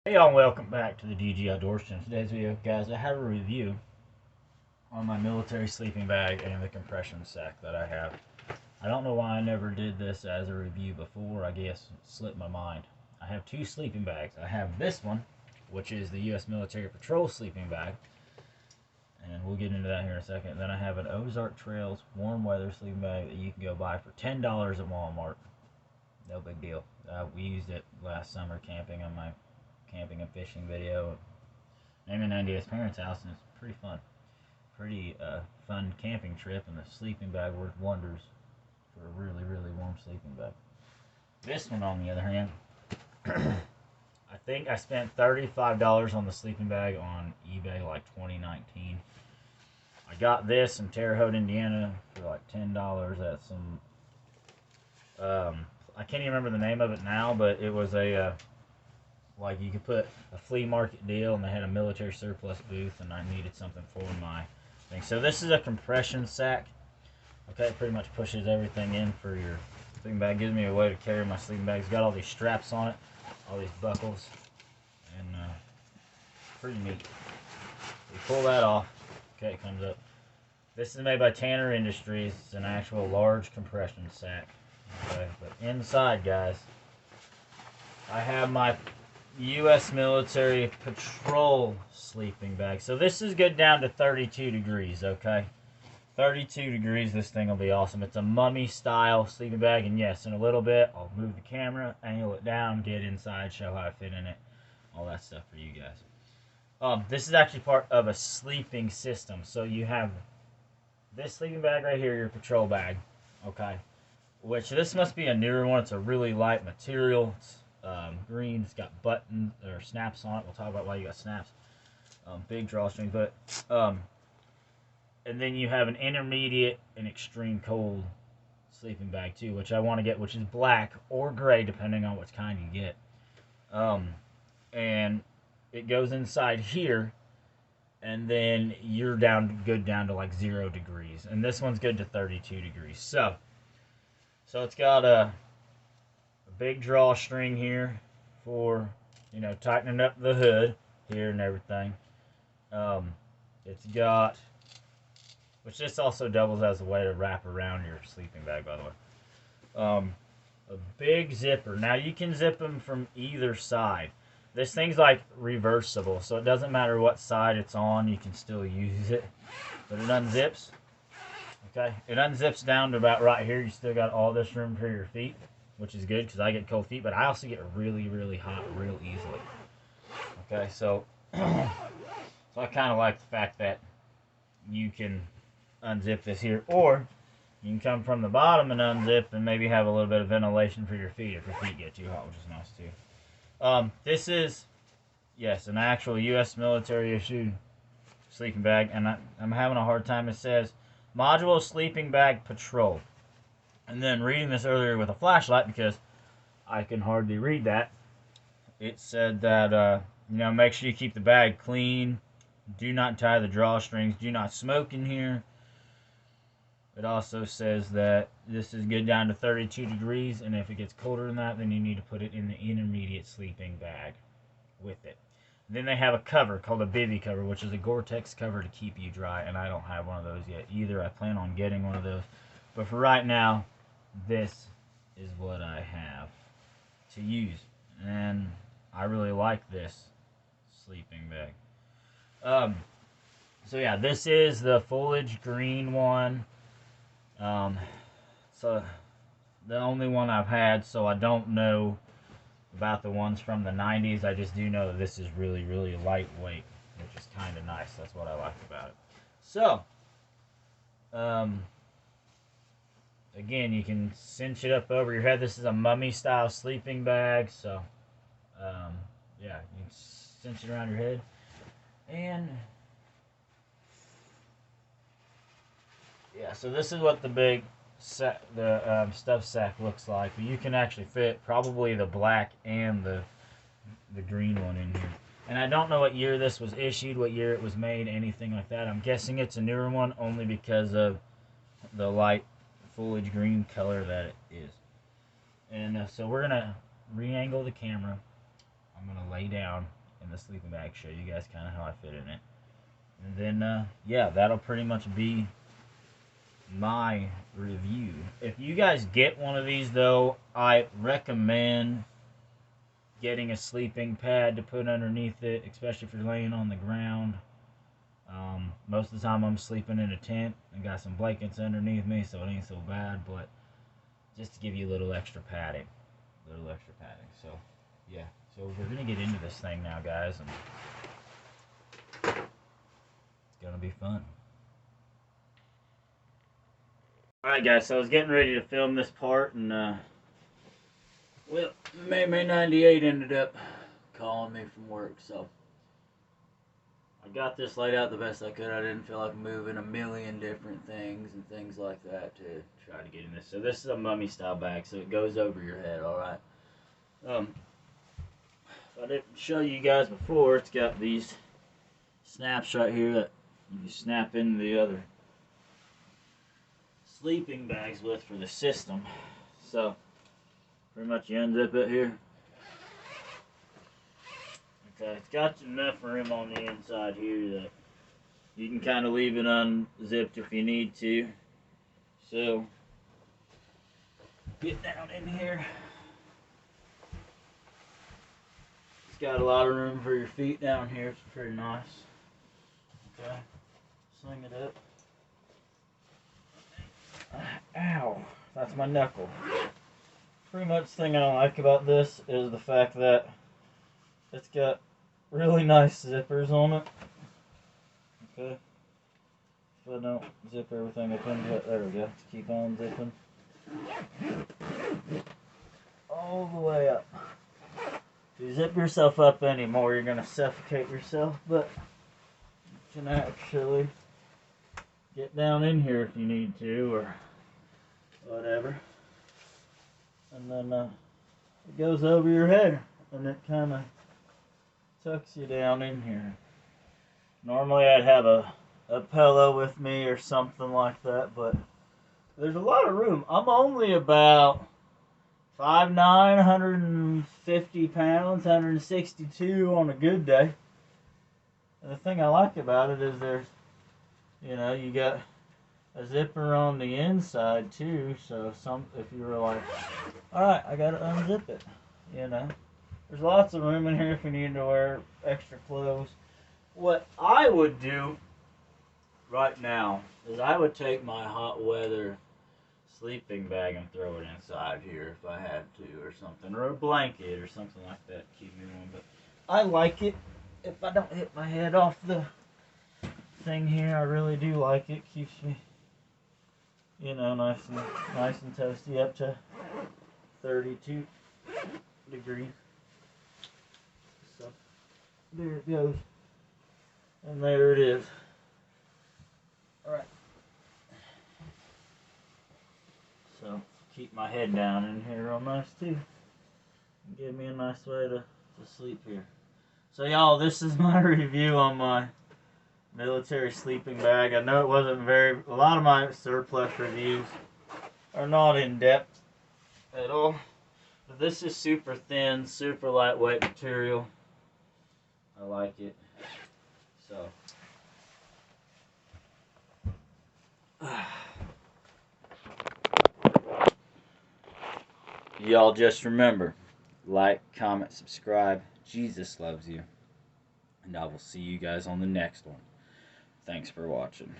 Hey y'all, welcome back to the DG Outdoors Channel. Today's video, guys, I have a review on my military sleeping bag and the compression sack that I have. I don't know why I never did this as a review before. I guess it slipped my mind. I have two sleeping bags. I have this one, which is the U.S. Military Patrol sleeping bag, and we'll get into that here in a second. Then I have an Ozark Trails warm weather sleeping bag that you can go buy for $10 at Walmart. No big deal. We used it last summer camping on my camping and fishing video. I'm in Andy's parents' house, and it's pretty fun. Pretty fun camping trip, and the sleeping bag worked wonders for a really, really warm sleeping bag. This one, on the other hand, I think I spent $35 on the sleeping bag on eBay, like 2019. I got this in Terre Haute, Indiana, for like $10 at some. I can't even remember the name of it now, but it was a like you could put a flea market deal, and they had a military surplus booth, and I needed something for my thing. So this is a compression sack. Okay, it pretty much pushes everything in for your sleeping bag. Gives me a way to carry my sleeping bag. It's got all these straps on it, all these buckles, and pretty neat. You pull that off. Okay, it comes up. This is made by Tanner Industries. It's an actual large compression sack. Okay, but inside, guys, I have my U.S. Military Patrol sleeping bag. So this is good down to 32 degrees, okay? 32 degrees, this thing will be awesome. It's a mummy style sleeping bag, and yes, in a little bit, I'll move the camera, angle it down, get inside, show how I fit in it, all that stuff for you guys. This is actually part of a sleeping system. So you have this sleeping bag right here, your patrol bag, okay? Which this must be a newer one. It's a really light material. It's green. It's got buttons or snaps on it. We'll talk about why you got snaps. Big drawstrings, but and then you have an intermediate and extreme cold sleeping bag too, which I want to get, which is black or gray depending on what kind you get. And it goes inside here, and then you're good down to like 0 degrees, and this one's good to 32 degrees. So it's got a big drawstring here for, tightening up the hood here and everything. It's got, which this also doubles as a way to wrap around your sleeping bag, by the way. A big zipper. Now you can zip them from either side. This thing's like reversible, so it doesn't matter what side it's on, you can still use it. But it unzips. Okay, it unzips down to about right here. You still got all this room for your feet, which is good because I get cold feet, but I also get really, really hot real easily. Okay, so I kind of like the fact that you can unzip this here, or you can come from the bottom and unzip and maybe have a little bit of ventilation for your feet if your feet get too hot, which is nice too. This is, yes, an actual U.S. military issued sleeping bag, and I'm having a hard time. It says Modular Sleeping Bag Patrol. And then reading this earlier with a flashlight, because I can hardly read that, it said that, make sure you keep the bag clean. Do not tie the drawstrings. Do not smoke in here. It also says that this is good down to 32 degrees, and if it gets colder than that, then you need to put it in the intermediate sleeping bag with it. Then they have a cover called a bivy cover, which is a Gore-Tex cover to keep you dry, and I don't have one of those yet either. I plan on getting one of those, but for right now, this is what I have to use, and I really like this sleeping bag. So yeah, this is the foliage green one. So the only one I've had, so I don't know about the ones from the 90s. I just do know that this is really, really lightweight, which is kind of nice. That's what I like about it. So, again, you can cinch it up over your head. This is a mummy style sleeping bag, so yeah, you can cinch it around your head. And yeah, so this is what the big stuff sack looks like. But you can actually fit probably the black and the green one in here. And I don't know what year this was issued, what year it was made, anything like that. I'm guessing it's a newer one only because of the light foliage green color that it is. And so we're going to re-angle the camera I'm going to lay down in the sleeping bag, show you guys kind of how I fit in it. And then, yeah, that'll pretty much be my review. If you guys get one of these, though, I recommend getting a sleeping pad to put underneath it, especially if you're laying on the ground. Most of the time I'm sleeping in a tent and got some blankets underneath me, so it ain't so bad, but just to give you a little extra padding. So, yeah. So we're going to get into this thing now, guys, and it's going to be fun. Alright, guys, so I was getting ready to film this part, and, well, May 98 ended up calling me from work, so I got this laid out the best I could. I didn't feel like moving a million different things and things like that to try to get in this. So this is a mummy style bag, so it goes over your head, alright? If I didn't show you guys before, it's got these snaps right here that you snap into the other sleeping bags with for the system. So pretty much you unzip it here. Okay, it's got enough room on the inside here that you can kind of leave it unzipped if you need to. So get down in here. It's got a lot of room for your feet down here. It's pretty nice. Okay, sling it up. Ow, that's my knuckle. Pretty much the thing I don't like about this is the fact that it's got really nice zippers on it. Okay, if I don't zip everything up into it, there we go. Let's keep on zipping all the way up. If you zip yourself up anymore, you're gonna suffocate yourself, but you can actually get down in here if you need to, or whatever. And then it goes over your head, and it kind of tucks you down in here. Normally I'd have a pillow with me or something like that, but there's a lot of room. I'm only about 5'9", 150 pounds, 162 on a good day. And the thing I like about it is there's, you know, you got a zipper on the inside too, so if you were like, alright, I gotta unzip it, you know. There's lots of room in here if you need to wear extra clothes. What I would do right now is I would take my hot weather sleeping bag and throw it inside here if I had to, or something, or a blanket or something like that to keep me warm. But I like it if I don't hit my head off the thing here. I really do like it. Keeps me, you know, nice and toasty up to 32 degrees. So there it goes, and there it is. All right. So keep my head down in here real nice too. Give me a nice way to sleep here. So y'all, this is my review on my military sleeping bag. I know it wasn't a lot of my surplus reviews are not in depth at all. But this is super thin, super lightweight material. I like it. So y'all just remember, like, comment, subscribe. Jesus loves you. And I will see you guys on the next one. Thanks for watching.